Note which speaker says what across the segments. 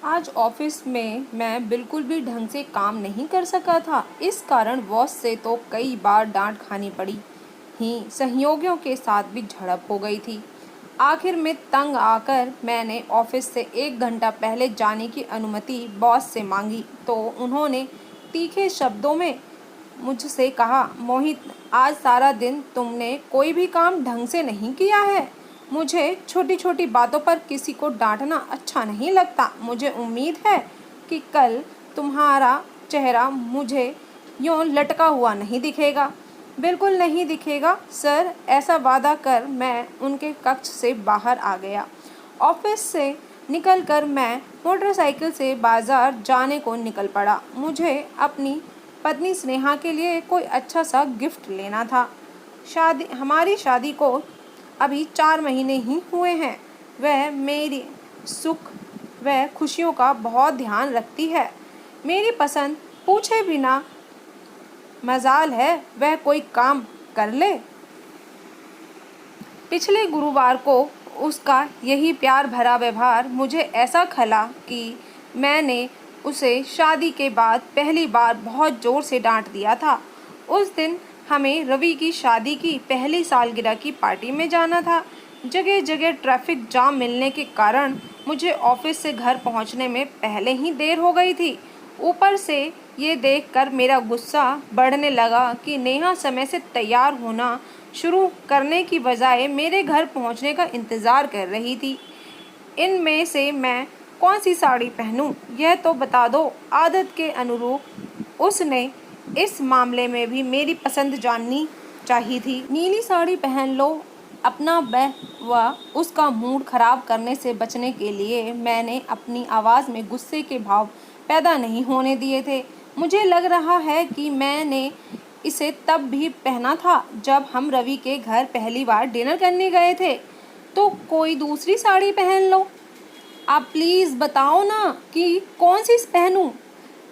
Speaker 1: आज ऑफिस में मैं बिल्कुल भी ढंग से काम नहीं कर सका था। इस कारण बॉस से तो कई बार डांट खानी पड़ी ही सहयोगियों के साथ भी झड़प हो गई थी। आखिर में तंग आकर मैंने ऑफिस से 1 घंटा पहले जाने की अनुमति बॉस से मांगी तो उन्होंने तीखे शब्दों में मुझसे कहा, मोहित, आज सारा दिन तुमने कोई भी काम ढंग से नहीं किया है। मुझे छोटी छोटी बातों पर किसी को डांटना अच्छा नहीं लगता। मुझे उम्मीद है कि कल तुम्हारा चेहरा मुझे यूँ लटका हुआ नहीं दिखेगा। बिल्कुल नहीं दिखेगा सर, ऐसा वादा कर मैं उनके कक्ष से बाहर आ गया। ऑफिस से निकलकर मैं मोटरसाइकिल से बाजार जाने को निकल पड़ा। मुझे अपनी पत्नी स्नेहा के लिए कोई अच्छा सा गिफ्ट लेना था। हमारी शादी को अभी 4 महीने ही हुए हैं। वह मेरी सुख व खुशियों का बहुत ध्यान रखती है। मेरी पसंद पूछे बिना मजाल है वह कोई काम कर ले। पिछले गुरुवार को उसका यही प्यार भरा व्यवहार मुझे ऐसा खला कि मैंने उसे शादी के बाद पहली बार बहुत ज़ोर से डांट दिया था। उस दिन हमें रवि की शादी की पहली सालगिरह की पार्टी में जाना था। जगह जगह ट्रैफिक जाम मिलने के कारण मुझे ऑफिस से घर पहुंचने में पहले ही देर हो गई थी। ऊपर से ये देखकर मेरा गुस्सा बढ़ने लगा कि नेहा समय से तैयार होना शुरू करने की बजाय मेरे घर पहुंचने का इंतज़ार कर रही थी। इनमें से मैं कौन सी साड़ी पहनूं, यह तो बता दो। आदत के अनुरूप उसने इस मामले में भी मेरी पसंद जाननी चाहिए थी। नीली साड़ी पहन लो। अपना व उसका मूड खराब करने से बचने के लिए मैंने अपनी आवाज़ में गुस्से के भाव पैदा नहीं होने दिए थे। मुझे लग रहा है कि मैंने इसे तब भी पहना था जब हम रवि के घर पहली बार डिनर करने गए थे। तो कोई दूसरी साड़ी पहन लो। आप प्लीज़ बताओ ना कि कौन सी पहनूं।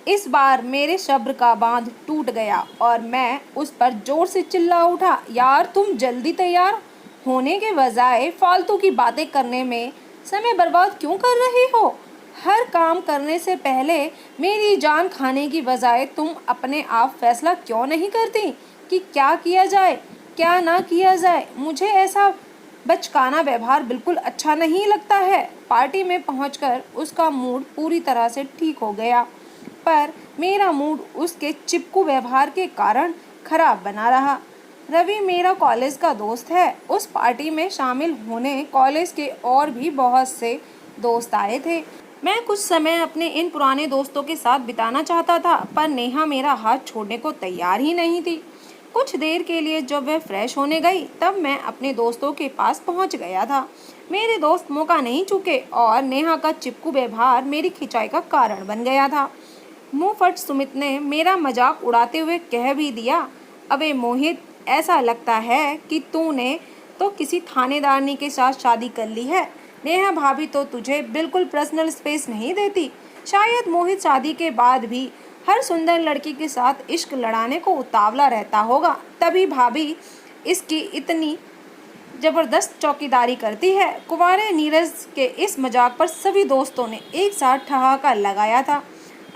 Speaker 1: इस बार मेरे सब्र का बांध टूट गया और मैं उस पर जोर से चिल्ला उठा, यार तुम जल्दी तैयार होने के बजाय फालतू की बातें करने में समय बर्बाद क्यों कर रही हो? हर काम करने से पहले मेरी जान खाने की बजाय तुम अपने आप फैसला क्यों नहीं करती कि क्या किया जाए क्या ना किया जाए? मुझे ऐसा बचकाना व्यवहार बिल्कुल अच्छा नहीं लगता है। पार्टी में पहुंचकर उसका मूड पूरी तरह से ठीक हो गया, पर मेरा मूड उसके चिपकू व्यवहार के कारण खराब बना रहा। रवि मेरा कॉलेज का दोस्त है। उस पार्टी में शामिल होने कॉलेज के और भी बहुत से दोस्त आए थे। मैं कुछ समय अपने इन पुराने दोस्तों के साथ बिताना चाहता था, पर नेहा मेरा हाथ छोड़ने को तैयार ही नहीं थी। कुछ देर के लिए जब वह फ्रेश होने गई तब मैं अपने दोस्तों के पास पहुंच गया था। मेरे दोस्त मौका नहीं चूके और नेहा का चिपकू व्यवहार मेरी खिंचाई का कारण बन गया था। मुंहफट सुमित ने मेरा मजाक उड़ाते हुए कह भी दिया, अबे मोहित, ऐसा लगता है कि तूने तो किसी थानेदारनी के साथ शादी कर ली है। नेहा भाभी तो तुझे बिल्कुल पर्सनल स्पेस नहीं देती। शायद मोहित शादी के बाद भी हर सुंदर लड़की के साथ इश्क लड़ाने को उतावला रहता होगा, तभी भाभी इसकी इतनी जबरदस्त चौकीदारी करती है। कुंवारे नीरज के इस मजाक पर सभी दोस्तों ने एक साथ ठहाका लगाया था।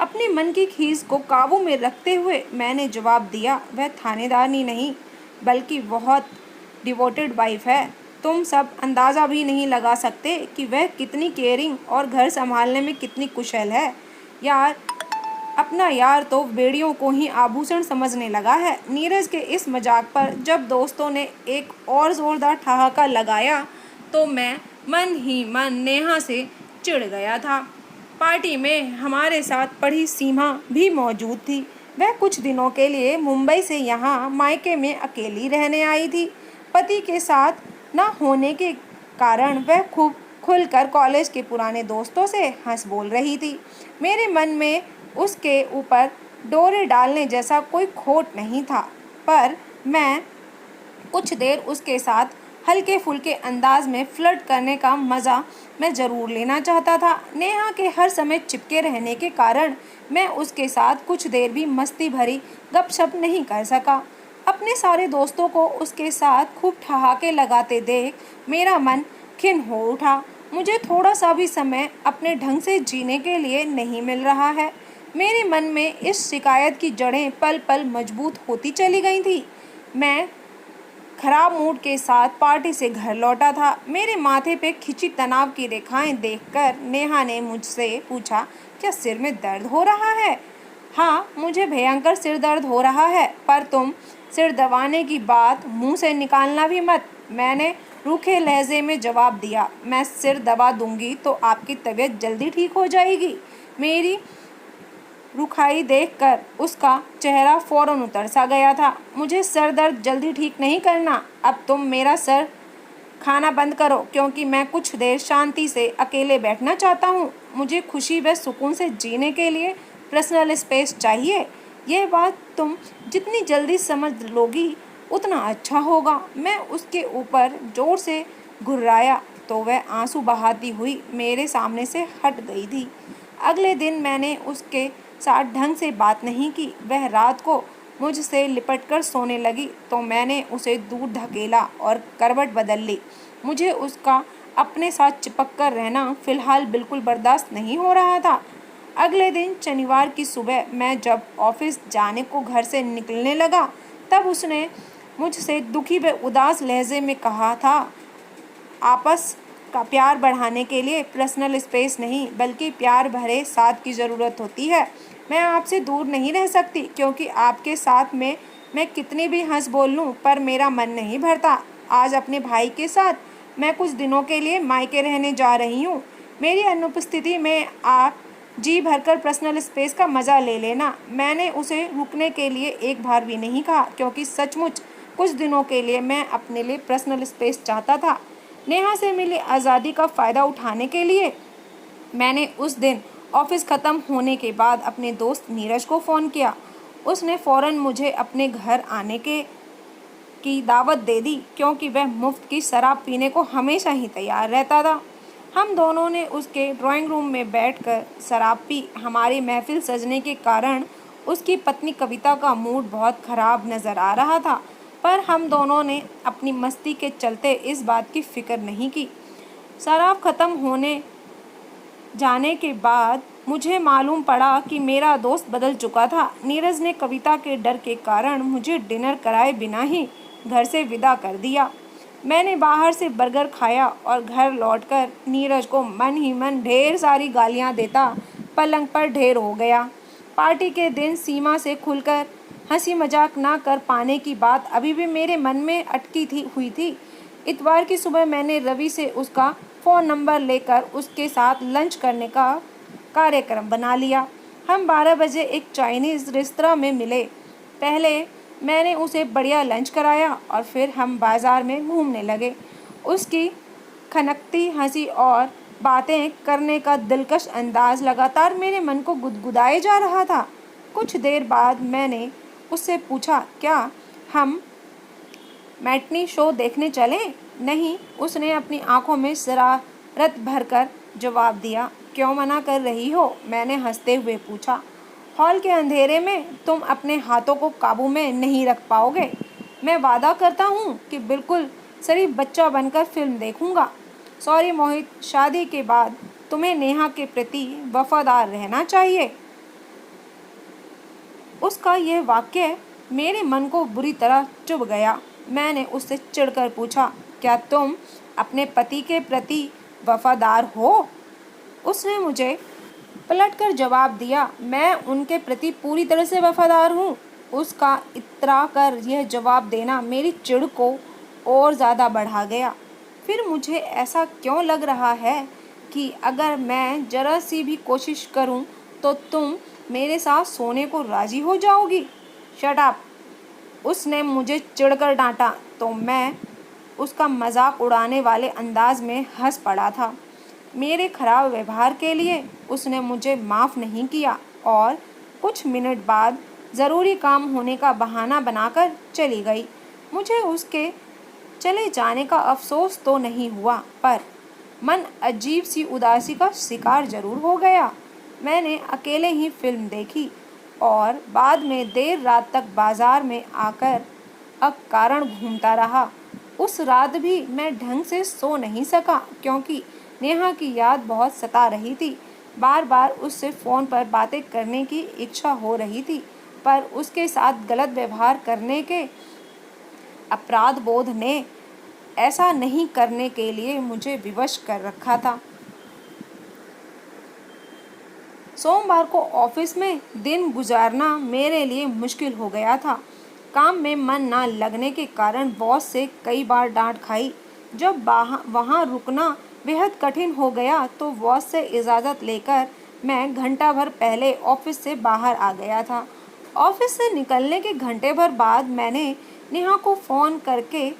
Speaker 1: अपने मन की खीस को काबू में रखते हुए मैंने जवाब दिया, वह थानेदारनी नहीं बल्कि बहुत डिवोटेड वाइफ है। तुम सब अंदाज़ा भी नहीं लगा सकते कि वह कितनी केयरिंग और घर संभालने में कितनी कुशल है। यार, अपना यार तो बेड़ियों को ही आभूषण समझने लगा है। नीरज के इस मजाक पर जब दोस्तों ने एक और ज़ोरदार ठहाका लगाया तो मैं मन ही मन नेहा से चिढ़ गया था। पार्टी में हमारे साथ पढ़ी सीमा भी मौजूद थी। वह कुछ दिनों के लिए मुंबई से यहाँ मायके में अकेली रहने आई थी। पति के साथ न होने के कारण वह खूब खुलकर कॉलेज के पुराने दोस्तों से हंस बोल रही थी। मेरे मन में उसके ऊपर डोरे डालने जैसा कोई खोट नहीं था, पर मैं कुछ देर उसके साथ हल्के फुल्के अंदाज में फ्लर्ट करने का मज़ा मैं ज़रूर लेना चाहता था। नेहा के हर समय चिपके रहने के कारण मैं उसके साथ कुछ देर भी मस्ती भरी गपशप नहीं कर सका। अपने सारे दोस्तों को उसके साथ खूब ठहाके लगाते देख मेरा मन खिन्न हो उठा। मुझे थोड़ा सा भी समय अपने ढंग से जीने के लिए नहीं मिल रहा है। मेरे मन में इस शिकायत की जड़ें पल पल मजबूत होती चली गई थी। मैं खराब मूड के साथ पार्टी से घर लौटा था। मेरे माथे पे खिंची तनाव की रेखाएं देखकर नेहा ने मुझसे पूछा, क्या सिर में दर्द हो रहा है? हाँ, मुझे भयंकर सिर दर्द हो रहा है, पर तुम सिर दबाने की बात मुंह से निकालना भी मत। मैंने रूखे लहजे में जवाब दिया। मैं सिर दबा दूंगी तो आपकी तबीयत जल्दी ठीक हो जाएगी। मेरी रुखाई देखकर उसका चेहरा फौरन उतर सा गया था। मुझे सर दर्द जल्दी ठीक नहीं करना। अब तुम मेरा सर खाना बंद करो, क्योंकि मैं कुछ देर शांति से अकेले बैठना चाहता हूँ। मुझे खुशी व सुकून से जीने के लिए पर्सनल स्पेस चाहिए। यह बात तुम जितनी जल्दी समझ लोगी उतना अच्छा होगा। मैं उसके ऊपर जोर से घुर्राया तो वह आंसू बहाती हुई मेरे सामने से हट गई थी। अगले दिन मैंने उसके साथ ढंग से बात नहीं की। वह रात को मुझसे लिपटकर सोने लगी तो मैंने उसे दूर धकेला और करवट बदल ली। मुझे उसका अपने साथ चिपक कर रहना फिलहाल बिल्कुल बर्दाश्त नहीं हो रहा था। अगले दिन शनिवार की सुबह मैं जब ऑफिस जाने को घर से निकलने लगा तब उसने मुझसे दुखी व उदास लहजे में कहा था, आपस का प्यार बढ़ाने के लिए पर्सनल स्पेस नहीं बल्कि प्यार भरे साथ की ज़रूरत होती है। मैं आपसे दूर नहीं रह सकती, क्योंकि आपके साथ में मैं कितनी भी हंस बोल लूँ पर मेरा मन नहीं भरता। आज अपने भाई के साथ मैं कुछ दिनों के लिए मायके रहने जा रही हूँ। मेरी अनुपस्थिति में आप जी भरकर पर्सनल स्पेस का मज़ा ले लेना। मैंने उसे रुकने के लिए एक बार भी नहीं कहा, क्योंकि सचमुच कुछ दिनों के लिए मैं अपने लिए पर्सनल स्पेस चाहता था। नेहा से मिली आज़ादी का फ़ायदा उठाने के लिए मैंने उस दिन ऑफिस ख़त्म होने के बाद अपने दोस्त नीरज को फ़ोन किया। उसने फ़ौरन मुझे अपने घर आने की दावत दे दी, क्योंकि वह मुफ्त की शराब पीने को हमेशा ही तैयार रहता था। हम दोनों ने उसके ड्राइंग रूम में बैठकर शराब पी। हमारी महफिल सजने के कारण उसकी पत्नी कविता का मूड बहुत ख़राब नज़र आ रहा था, पर हम दोनों ने अपनी मस्ती के चलते इस बात की फिक्र नहीं की। शराब ख़त्म होने जाने के बाद मुझे मालूम पड़ा कि मेरा दोस्त बदल चुका था। नीरज ने कविता के डर के कारण मुझे डिनर कराए बिना ही घर से विदा कर दिया। मैंने बाहर से बर्गर खाया और घर लौटकर नीरज को मन ही मन ढेर सारी गालियां देता पलंग पर ढेर हो गया। पार्टी के दिन सीमा से खुलकर हंसी मजाक ना कर पाने की बात अभी भी मेरे मन में अटकी हुई थी। इतवार की सुबह मैंने रवि से उसका फ़ोन नंबर लेकर उसके साथ लंच करने का कार्यक्रम बना लिया। हम 12 बजे एक चाइनीज़ रेस्तरां में मिले। पहले मैंने उसे बढ़िया लंच कराया और फिर हम बाज़ार में घूमने लगे। उसकी खनकती हंसी और बातें करने का दिलकश अंदाज लगातार मेरे मन को गुदगुदाए जा रहा था। कुछ देर बाद मैंने उससे पूछा, क्या हम मैटनी शो देखने चलें? नहीं, उसने अपनी आंखों में शरारत भरकर जवाब दिया। क्यों मना कर रही हो? मैंने हंसते हुए पूछा। हॉल के अंधेरे में तुम अपने हाथों को काबू में नहीं रख पाओगे। मैं वादा करता हूँ कि बिल्कुल शरीफ बच्चा बनकर फिल्म देखूंगा। सॉरी मोहित, शादी के बाद तुम्हें नेहा के प्रति वफादार रहना चाहिए। उसका यह वाक्य मेरे मन को बुरी तरह चुभ गया। मैंने उससे चिढ़कर पूछा, क्या तुम अपने पति के प्रति वफादार हो? उसने मुझे पलटकर जवाब दिया, मैं उनके प्रति पूरी तरह से वफादार हूँ। उसका इतरा कर यह जवाब देना मेरी चिढ़ को और ज़्यादा बढ़ा गया। फिर मुझे ऐसा क्यों लग रहा है कि अगर मैं ज़रा सी भी कोशिश करूँ तो तुम मेरे साथ सोने को राज़ी हो जाओगी। Shut up! उसने मुझे चिढ़कर डांटा तो मैं उसका मजाक उड़ाने वाले अंदाज में हंस पड़ा था। मेरे खराब व्यवहार के लिए उसने मुझे माफ़ नहीं किया और कुछ मिनट बाद ज़रूरी काम होने का बहाना बनाकर चली गई। मुझे उसके चले जाने का अफसोस तो नहीं हुआ, पर मन अजीब सी उदासी का शिकार जरूर हो गया। मैंने अकेले ही फिल्म देखी और बाद में देर रात तक बाजार में आकर अकारण घूमता रहा। उस रात भी मैं ढंग से सो नहीं सका, क्योंकि नेहा की याद बहुत सता रही थी। बार बार उससे फ़ोन पर बातें करने की इच्छा हो रही थी, पर उसके साथ गलत व्यवहार करने के अपराध बोध ने ऐसा नहीं करने के लिए मुझे विवश कर रखा था। सोमवार को ऑफिस में दिन गुजारना मेरे लिए मुश्किल हो गया था। काम में मन न लगने के कारण बॉस से कई बार डांट खाई। जब वहाँ रुकना बेहद कठिन हो गया तो बॉस से इजाज़त लेकर मैं घंटा भर पहले ऑफिस से बाहर आ गया था। ऑफिस से निकलने के घंटे भर बाद मैंने नेहा को फ़ोन करके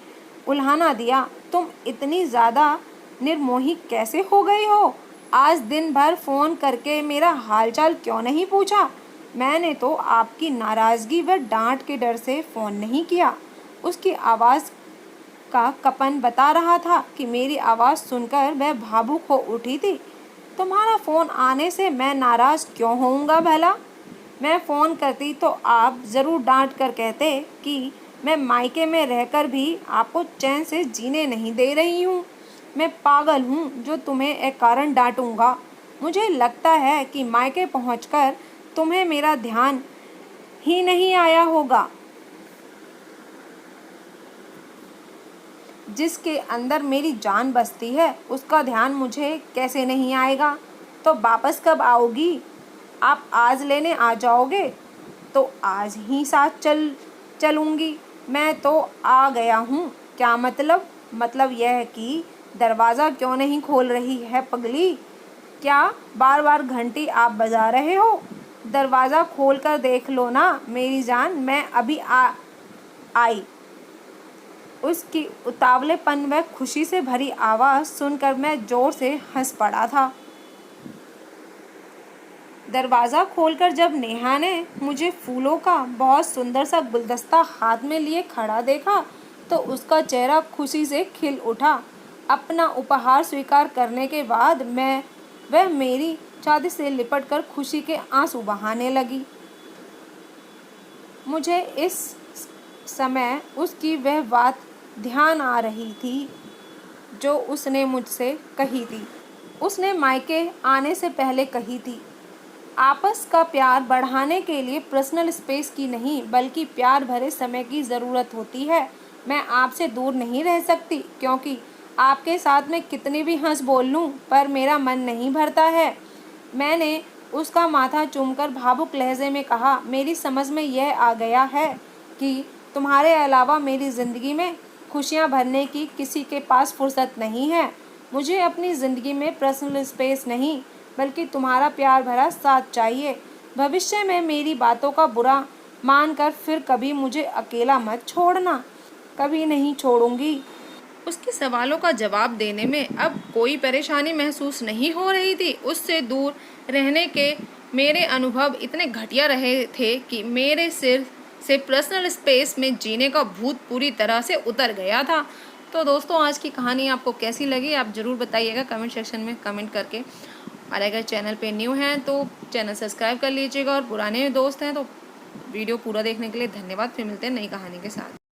Speaker 1: उल्हाना दिया, तुम इतनी ज़्यादा निर्मोही कैसे हो गई हो? आज दिन भर फ़ोन करके मेरा हालचाल क्यों नहीं पूछा? मैंने तो आपकी नाराज़गी व डांट के डर से फ़ोन नहीं किया। उसकी आवाज़ का कंपन बता रहा था कि मेरी आवाज़ सुनकर वह भावुक हो उठी थी। तुम्हारा फ़ोन आने से मैं नाराज़ क्यों होऊंगा भला? मैं फ़ोन करती तो आप ज़रूर डांट कर कहते कि मैं मायके में रहकर भी आपको चैन से जीने नहीं दे रही हूँ। मैं पागल हूँ जो तुम्हें एक कारण डांटूंगा। मुझे लगता है कि मायके पहुँचकर तुम्हें मेरा ध्यान ही नहीं आया होगा। जिसके अंदर मेरी जान बसती है उसका ध्यान मुझे कैसे नहीं आएगा? तो वापस कब आओगी? आप आज लेने आ जाओगे तो आज ही साथ चलूँगी। मैं तो आ गया हूँ। क्या मतलब? मतलब यह है कि दरवाज़ा क्यों नहीं खोल रही है पगली? क्या बार बार घंटी आप बजा रहे हो? दरवाज़ा खोल कर देख लो ना मेरी जान, मैं अभी आई। उसकी उतावलेपन व खुशी से भरी आवाज़ सुनकर मैं जोर से हंस पड़ा था। दरवाज़ा खोलकर जब नेहा ने मुझे फूलों का बहुत सुंदर सा गुलदस्ता हाथ में लिए खड़ा देखा तो उसका चेहरा खुशी से खिल उठा। अपना उपहार स्वीकार करने के बाद वह मेरी छाती से लिपटकर खुशी के आंसू बहाने लगी। मुझे इस समय उसकी वह बात ध्यान आ रही थी जो उसने मुझसे कही थी। उसने मायके आने से पहले कही थी, आपस का प्यार बढ़ाने के लिए पर्सनल स्पेस की नहीं बल्कि प्यार भरे समय की ज़रूरत होती है। मैं आपसे दूर नहीं रह सकती क्योंकि आपके साथ मैं कितनी भी हंस बोल लूँ पर मेरा मन नहीं भरता है। मैंने उसका माथा चूमकर भावुक लहजे में कहा, मेरी समझ में यह आ गया है कि तुम्हारे अलावा मेरी ज़िंदगी में खुशियाँ भरने की किसी के पास फुर्सत नहीं है। मुझे अपनी ज़िंदगी में पर्सनल स्पेस नहीं बल्कि तुम्हारा प्यार भरा साथ चाहिए। भविष्य में मेरी बातों का बुरा मानकर फिर कभी मुझे अकेला मत छोड़ना। कभी नहीं छोड़ूंगी। उसके सवालों का जवाब देने में अब कोई परेशानी महसूस नहीं हो रही थी। उससे दूर रहने के मेरे अनुभव इतने घटिया रहे थे कि मेरे सिर से पर्सनल स्पेस में जीने का भूत पूरी तरह से उतर गया था। तो दोस्तों, आज की कहानी आपको कैसी लगी आप ज़रूर बताइएगा कमेंट सेक्शन में कमेंट करके। और अगर चैनल पे न्यू हैं तो चैनल सब्सक्राइब कर लीजिएगा और पुराने दोस्त हैं तो वीडियो पूरा देखने के लिए धन्यवाद। फिर मिलते हैं नई कहानी के साथ।